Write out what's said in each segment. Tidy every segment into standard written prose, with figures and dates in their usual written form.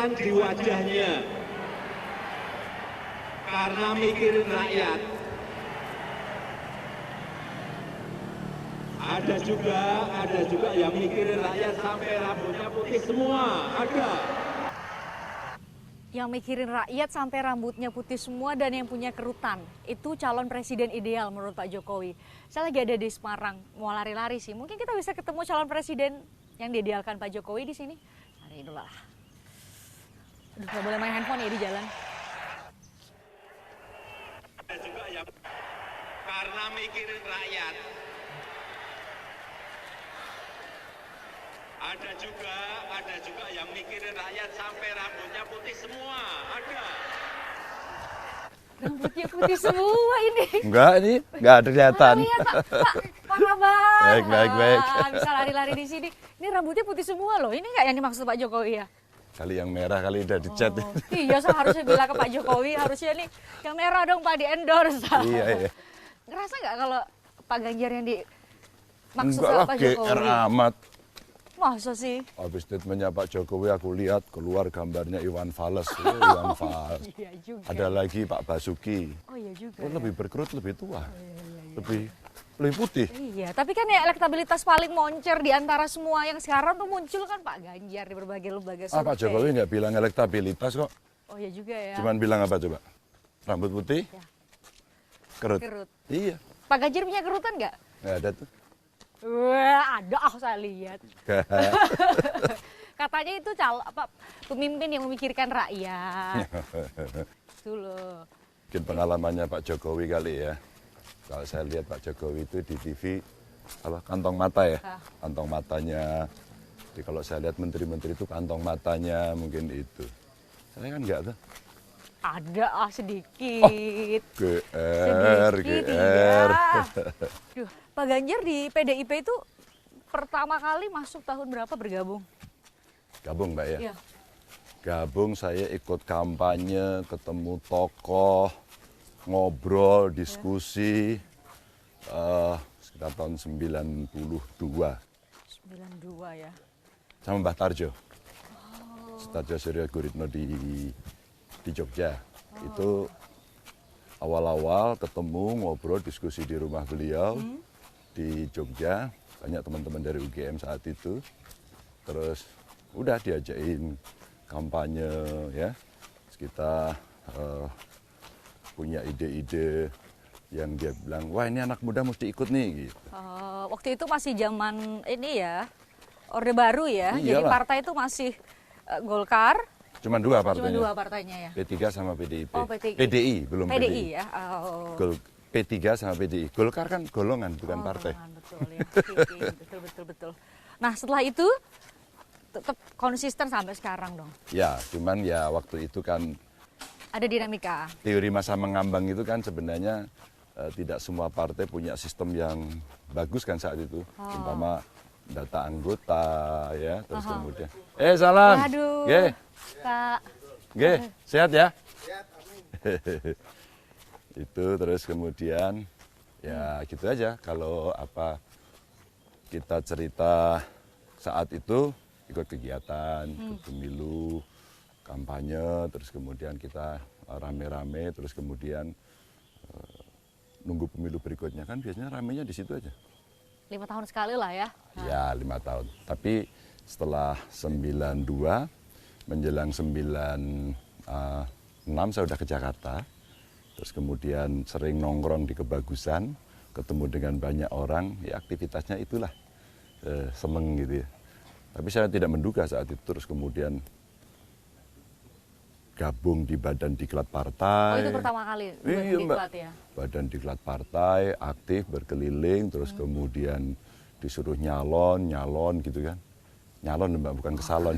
kelihatan di wajahnya. Karena mikirin rakyat. Ada juga yang mikirin rakyat sampai rambutnya putih semua, ada. Yang mikirin rakyat sampai rambutnya putih semua dan yang punya kerutan. Itu calon presiden ideal menurut Pak Jokowi. Saya lagi ada di Semarang, mau lari-lari sih. Mungkin kita bisa ketemu calon presiden yang diidealkan Pak Jokowi di sini. Cari dulu lah. Aduh, nggak boleh main handphone ya di jalan. Ada juga yang karena mikirin rakyat. Ada juga yang mikirin rakyat sampai rambutnya putih semua, ada. Rambutnya putih semua ini. Enggak, ini enggak ada kelihatan. Lihat Pak, parah banget. Baik. Bisa lari-lari di sini. Ini rambutnya putih semua loh. Ini nggak yang dimaksud Pak Jokowi ya? Kali yang merah kali udah dicat. Iya, seharusnya bilang ke Pak Jokowi, harusnya nih yang merah dong Pak di endorse. Iya. Ngerasa nggak kalau Pak Ganjar yang dimaksud Enggak sama lah, Pak GR Jokowi? amat. Masa sih? Habis statementnya Pak Jokowi aku lihat keluar gambarnya Iwan Fals. Iwan Fals. Iya juga. Ada lagi Pak Basuki. Oh iya juga. Oh, ya. lebih berkerut, lebih tua. Lebih putih. Iya, tapi kan ya elektabilitas paling moncer di antara semua yang sekarang tuh muncul kan Pak Ganjar di berbagai lembaga survei. Pak Jokowi nggak bilang elektabilitas kok. Oh iya juga ya. Cuman bilang apa coba? Rambut putih, Ya. kerut. Kerut. Iya, Pak Ganjar punya kerutan nggak? nggak ada tuh. Wah, ada saya lihat. Katanya itu pemimpin yang memikirkan rakyat. Itu loh. Mungkin pengalamannya Pak Jokowi kali ya. Kalau saya lihat Pak Jokowi itu di TV, kantong mata ya. Kantong matanya. Jadi kalau saya lihat menteri-menteri itu kantong matanya mungkin itu. Saya kan enggak tuh. Ada sedikit. GR. Iya. Duh, Pak Ganjar di PDIP itu pertama kali masuk tahun berapa bergabung? Gabung Mbak ya? Iya. Gabung saya ikut kampanye, ketemu tokoh, ngobrol, diskusi. Sekitar tahun 92. 92 ya. Sama Mbah Tarjo. Tarjo Suryo Guritno di Jogja. Itu awal-awal ketemu, ngobrol, diskusi di rumah beliau di Jogja. Banyak teman-teman dari UGM saat itu. Terus udah diajakin kampanye ya. Terus kita punya ide-ide yang dia bilang, wah ini anak muda mesti ikut nih gitu. Waktu itu masih zaman ini ya, Orde Baru ya. Iyalah. Jadi partai itu masih Golkar. Cuma dua partainya. Cuma dua partainya ya. P3 sama PDIP. Oh, PDI. PDI belum PDI. PDI ya. Oh. P3 sama PDI. Golkar kan golongan bukan partai. Betul ya. Betul. Nah setelah itu tetap konsisten sampai sekarang dong. Ya, cuman ya waktu itu kan Ada dinamika. teori masa mengambang itu kan sebenarnya tidak semua partai punya sistem yang bagus kan saat itu. Umpama data anggota ya, terus kemudian. Salam. Waduh. Ge. Kak. Ge, sehat ya? Sehat, amin. Itu terus kemudian ya gitu aja kalau kita cerita saat itu ikut kegiatan, ikut pemilu, kampanye, terus kemudian kita rame-rame, terus kemudian nunggu pemilu berikutnya kan biasanya ramenya di situ aja. 5 tahun sekali lah ya. Ya 5 tahun. Tapi setelah 92 menjelang 96 saya udah ke Jakarta. Terus kemudian sering nongkrong di Kebagusan, ketemu dengan banyak orang, ya aktivitasnya itulah seneng gitu ya. Tapi saya tidak menduga saat itu terus kemudian gabung di Badan Diklat Partai. Oh itu pertama kali Iya, diklat ya? Badan Diklat Partai, aktif berkeliling, terus kemudian disuruh nyalon gitu kan. Nyalon Mbak, bukan ke salon.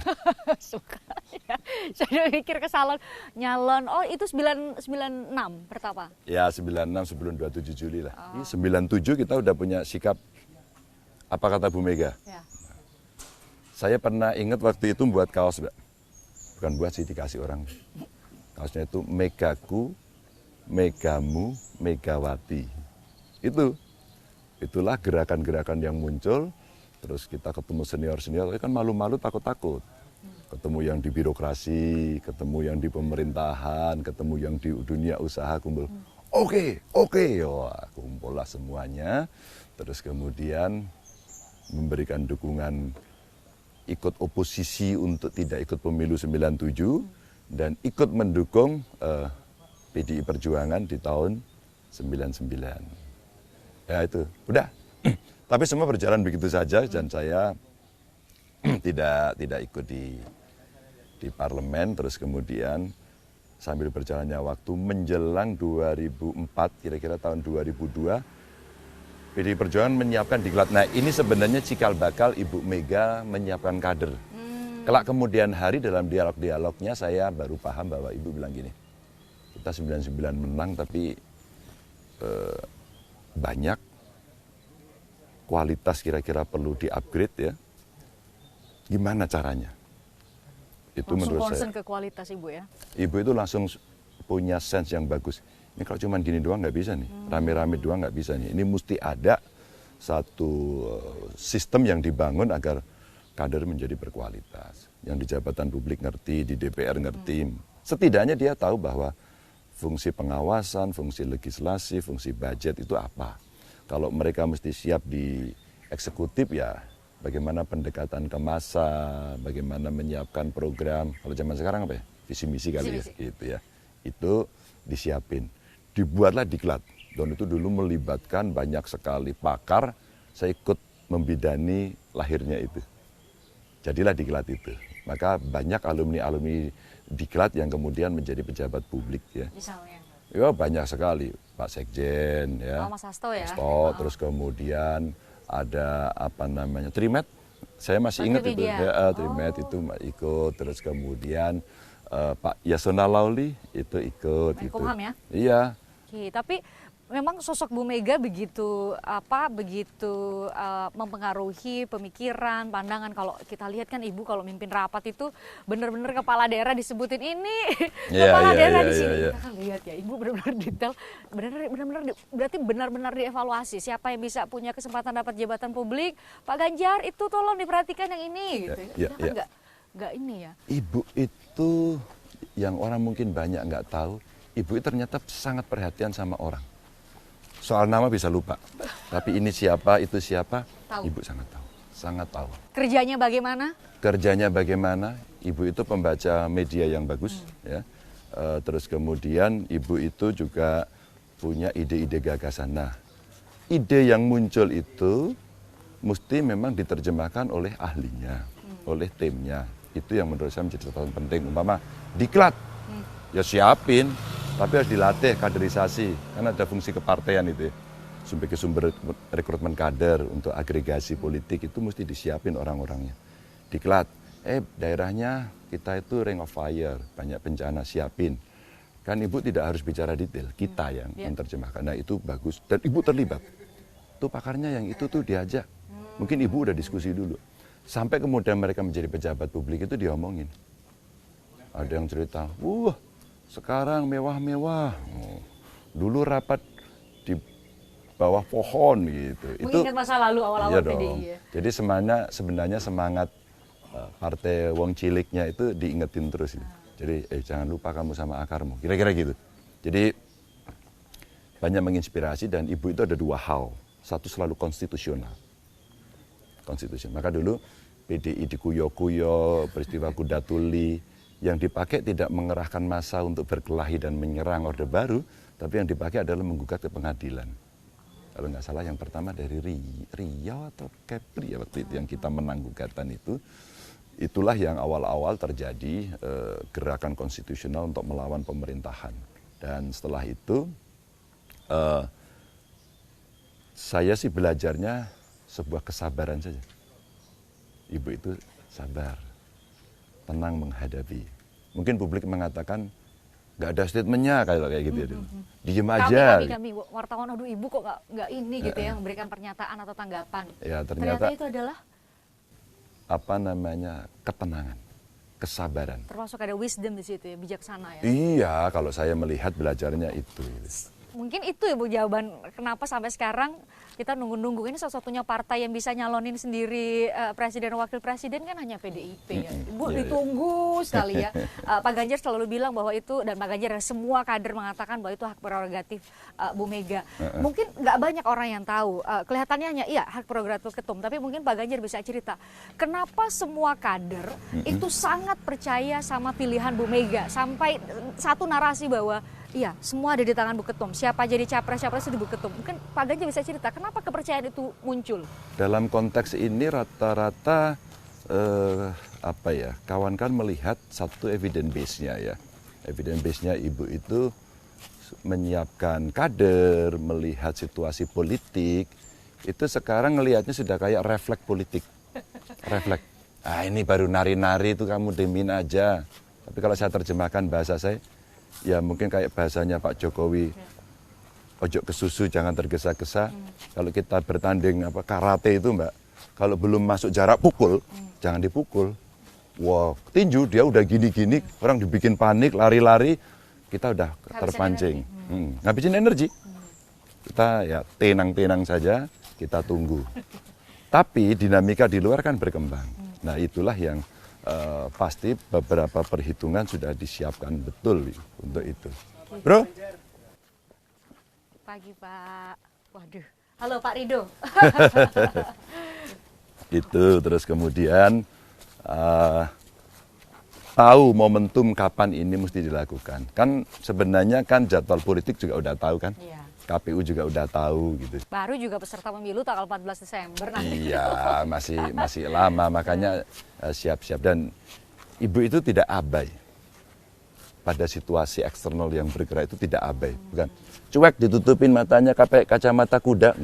Suka ya. Saya mikir ke salon nyalon. Oh itu 96 pertama? Ya 96 sebelum 27 Juli lah. Ini 97 kita udah punya sikap, apa kata Bu Mega? Ya. Saya pernah ingat waktu itu buat kaos Mbak. Bukan buat sih, dikasih orang. Kaosnya itu Megaku, Megamu, Megawati. Itulah gerakan-gerakan yang muncul. Terus kita ketemu senior-senior, tapi kan malu-malu takut-takut. ketemu yang di birokrasi, ketemu yang di pemerintahan, ketemu yang di dunia usaha, kumpul. Oke, wah, kumpullah semuanya. Terus kemudian memberikan dukungan ikut oposisi untuk tidak ikut pemilu 97 dan ikut mendukung PDI Perjuangan di tahun 99. Ya itu, udah. Tapi semua berjalan begitu saja dan saya tidak ikut di parlemen. Terus kemudian sambil berjalannya waktu menjelang 2004, kira-kira tahun 2002, PDI Perjuangan menyiapkan diklat. Nah ini sebenarnya cikal bakal Ibu Mega menyiapkan kader. Kelak kemudian hari dalam dialog-dialognya saya baru paham bahwa Ibu bilang gini, kita 99 menang tapi banyak kualitas kira-kira perlu di-upgrade ya. Gimana caranya? Itu langsung menurut concern saya. ke kualitas Ibu ya? Ibu itu langsung punya sense yang bagus. Ini kalau cuma gini doang nggak bisa nih, rame-rame doang nggak bisa nih. Ini mesti ada satu sistem yang dibangun agar kader menjadi berkualitas. Yang di jabatan publik ngerti, di DPR ngerti. Setidaknya dia tahu bahwa fungsi pengawasan, fungsi legislasi, fungsi budget itu apa. Kalau mereka mesti siap di eksekutif ya bagaimana pendekatan ke massa, bagaimana menyiapkan program. Kalau zaman sekarang apa ya? Visi misi kali ya, gitu ya. Itu disiapin. Dibuatlah diklat. Dan itu dulu melibatkan banyak sekali pakar. Saya ikut membidani lahirnya itu. Jadilah diklat itu. Maka banyak alumni-alumni diklat yang kemudian menjadi pejabat publik ya. Misalnya? Ya banyak sekali. Pak Sekjen ya. Mas Hasto ya? Hasto, terus kemudian ada apa namanya Trimet, saya masih ingat itu ya, Trimet itu ikut, terus kemudian Pak Yasona Lawli itu ikut. Menkumham ya? Iya. Oke, tapi memang sosok Bu Mega begitu mempengaruhi pemikiran, pandangan. Kalau kita lihat kan Ibu kalau mimpin rapat itu benar-benar kepala daerah disebutin ini, kepala daerah di sini. Kita kan lihat ya, Ibu benar-benar detail, berarti benar-benar dievaluasi. Siapa yang bisa punya kesempatan dapat jabatan publik, Pak Ganjar itu tolong diperhatikan yang ini gitu. Nggak ini ya. Ibu itu yang orang mungkin banyak nggak tahu, Ibu itu ternyata sangat perhatian sama orang. Soal nama bisa lupa, tapi ini siapa, itu siapa, Ibu sangat tahu. Kerjanya bagaimana? Kerjanya bagaimana, Ibu itu pembaca media yang bagus, ya. Terus kemudian Ibu itu juga punya ide-ide gagasan. Nah, ide yang muncul itu mesti memang diterjemahkan oleh ahlinya, oleh timnya. Itu yang menurut saya menjadi catatan penting. Umpama diklat, ya siapin. Tapi harus dilatih kaderisasi, karena ada fungsi kepartean itu ya. Sumber rekrutmen kader untuk agregasi politik itu mesti disiapin orang-orangnya. Diklat, daerahnya kita itu ring of fire, banyak bencana, siapin. Kan Ibu tidak harus bicara detail, kita yang menerjemahkan. Nah itu bagus, dan Ibu terlibat. Tuh pakarnya yang itu tuh diajak. Mungkin Ibu udah diskusi dulu. Sampai kemudian mereka menjadi pejabat publik itu diomongin. Ada yang cerita, wah, sekarang mewah-mewah. Dulu rapat di bawah pohon gitu. Mengingat masa lalu awal-awal PDI ya. Jadi sebenarnya semangat partai wong ciliknya itu diingetin terus. Jadi jangan lupa kamu sama akarmu. Kira-kira gitu. Jadi banyak menginspirasi dan Ibu itu ada dua hal. Satu selalu konstitusional. Maka dulu PDI dikuyo-kuyo, peristiwa Kuda Tuli. Yang dipakai tidak mengerahkan massa untuk berkelahi dan menyerang Orde Baru, tapi yang dipakai adalah menggugat ke pengadilan. Kalau nggak salah yang pertama dari Riau atau Kepri ya waktu itu yang kita menang gugatan itu. Itulah yang awal-awal terjadi gerakan konstitusional untuk melawan pemerintahan. Dan setelah itu saya sih belajarnya sebuah kesabaran saja. Ibu itu sabar, tenang menghadapi. Mungkin publik mengatakan nggak ada statementnya kayak gitu ya. Diem aja. Kami wartawan, aduh Ibu kok nggak ini gitu ya, memberikan pernyataan atau tanggapan. Ya ternyata itu adalah apa namanya ketenangan, kesabaran. Termasuk ada wisdom di situ ya, bijaksana ya. Iya, kalau saya melihat belajarnya itu. Mungkin itu ya Bu jawaban kenapa sampai sekarang kita nunggu-nunggu, ini satu-satunya partai yang bisa nyalonin sendiri presiden dan wakil presiden kan hanya PDIP ya. Ibu ditunggu sekali ya. Pak Ganjar selalu bilang bahwa itu, dan Pak Ganjar dan semua kader mengatakan bahwa itu hak prerogatif Bu Mega. Mungkin nggak banyak orang yang tahu, kelihatannya hanya iya hak prerogatif ketum, tapi mungkin Pak Ganjar bisa cerita kenapa semua kader itu sangat percaya sama pilihan Bu Mega, sampai satu narasi bahwa iya, semua ada di tangan Bu Ketum. Siapa jadi capres, siapa jadi Bu Ketum. Mungkin Pak Ganjar bisa cerita kenapa kepercayaan itu muncul? Dalam konteks ini rata-rata kawan kan melihat satu evidence base-nya ya. Evidence base-nya Ibu itu menyiapkan kader, melihat situasi politik. Itu sekarang ngelihatnya sudah kayak refleks politik. Refleks. Ah, ini baru nari-nari itu kamu demin aja. Tapi kalau saya terjemahkan bahasa saya, ya mungkin kayak bahasanya Pak Jokowi, ojo ke susu jangan tergesa-gesa. Kalau kita bertanding karate itu Mbak, kalau belum masuk jarak pukul, jangan dipukul. Wah, tinju dia udah gini-gini, orang dibikin panik, lari-lari, kita udah terpancing. Ngabisin energi. Kita ya tenang-tenang saja, kita tunggu. Tapi dinamika di luar kan berkembang. Nah itulah yang pasti beberapa perhitungan sudah disiapkan betul untuk itu. Bro? Pagi Pak. Waduh. Halo Pak Rido. Itu terus kemudian tahu momentum kapan ini mesti dilakukan. Kan sebenarnya kan jadwal politik juga udah tahu kan. Iya. KPU juga udah tahu gitu. Baru juga peserta pemilu tanggal 14 Desember nanti. Iya, masih lama, makanya siap-siap. Dan Ibu itu tidak abai. Pada situasi eksternal yang bergerak itu tidak abai. Bukan cuek ditutupin matanya pakai kacamata kuda,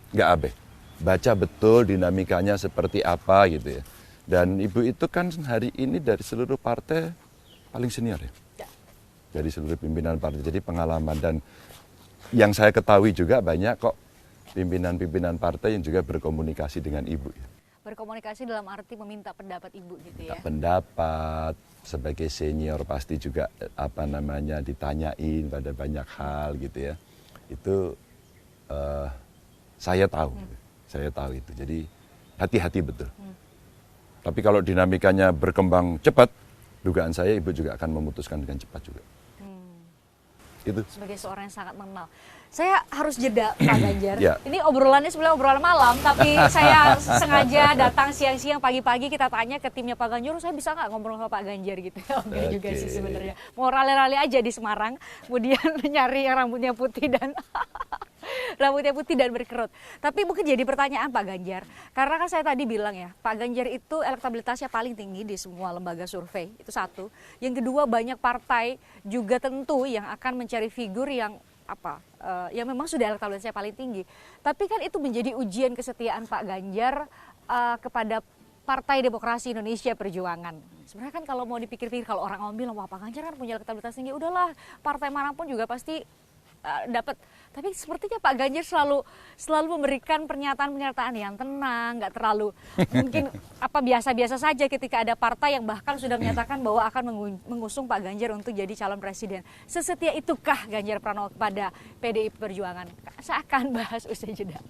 enggak abai. Baca betul dinamikanya seperti apa gitu ya. Dan Ibu itu kan hari ini dari seluruh partai paling senior ya. Dari seluruh pimpinan partai, jadi pengalaman. Dan yang saya ketahui juga banyak kok pimpinan-pimpinan partai yang juga berkomunikasi dengan Ibu. Berkomunikasi dalam arti meminta pendapat Ibu gitu ya? Pendapat, sebagai senior pasti juga ditanyain pada banyak hal gitu ya. Itu saya tahu itu. Jadi hati-hati betul. Tapi kalau dinamikanya berkembang cepat, dugaan saya Ibu juga akan memutuskan dengan cepat juga. Itu. Sebagai seorang yang sangat mengenal. Saya harus jeda Pak Ganjar. Ya. Ini obrolannya sebenarnya obrolan malam, tapi saya sengaja datang siang-siang, pagi-pagi kita tanya ke timnya Pak Ganjar, saya bisa nggak ngobrol sama Pak Ganjar gitu. Enggak juga sih sebenarnya. Mau rale-rale aja di Semarang, kemudian nyari yang rambutnya putih dan berkerut. Tapi mungkin jadi pertanyaan Pak Ganjar, karena kan saya tadi bilang ya, Pak Ganjar itu elektabilitasnya paling tinggi di semua lembaga survei, itu satu. Yang kedua, banyak partai juga tentu yang akan mencari figur yang yang memang sudah elektabilitasnya paling tinggi. Tapi kan itu menjadi ujian kesetiaan Pak Ganjar kepada Partai Demokrasi Indonesia Perjuangan. Sebenarnya kan kalau mau dipikir-pikir, kalau orang ngomong bilang, wah Pak Ganjar kan punya elektabilitas tinggi, udahlah partai manapun juga pasti dapat. Tapi sepertinya Pak Ganjar selalu memberikan pernyataan-pernyataan yang tenang, nggak terlalu mungkin biasa-biasa saja ketika ada partai yang bahkan sudah menyatakan bahwa akan mengusung Pak Ganjar untuk jadi calon presiden. Sesetia itukah Ganjar Pranowo kepada PDI Perjuangan? Saya akan bahas usai jeda.